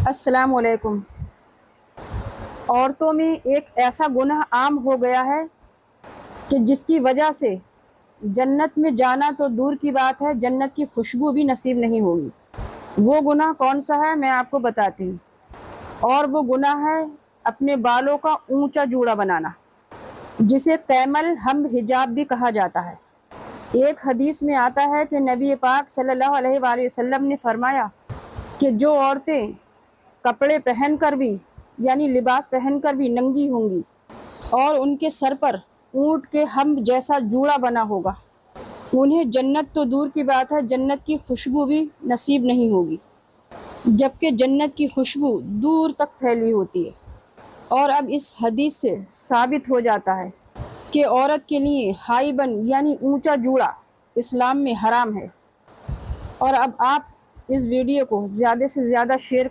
السلام علیکم۔ عورتوں میں ایک ایسا گناہ عام ہو گیا ہے کہ جس کی وجہ سے جنت میں جانا تو دور کی بات ہے، جنت کی خوشبو بھی نصیب نہیں ہوگی۔ وہ گناہ کون سا ہے میں آپ کو بتاتی ہوں، اور وہ گناہ ہے اپنے بالوں کا اونچا جوڑا بنانا، جسے قیمل ہم حجاب بھی کہا جاتا ہے۔ ایک حدیث میں آتا ہے کہ نبی پاک صلی اللہ علیہ وآلہ وسلم نے فرمایا کہ جو عورتیں کپڑے پہن کر بھی یعنی لباس پہن کر بھی ننگی ہوں گی اور ان کے سر پر اونٹ کے ہم جیسا جوڑا بنا ہوگا، انہیں جنت تو دور کی بات ہے، جنت کی خوشبو بھی نصیب نہیں ہوگی، جبکہ جنت کی خوشبو دور تک پھیلی ہوتی ہے۔ اور اب اس حدیث سے ثابت ہو جاتا ہے کہ عورت کے لیے ہائی بن یعنی اونچا جوڑا اسلام میں حرام ہے۔ اور اب آپ اس ویڈیو کو زیادہ سے زیادہ شیئر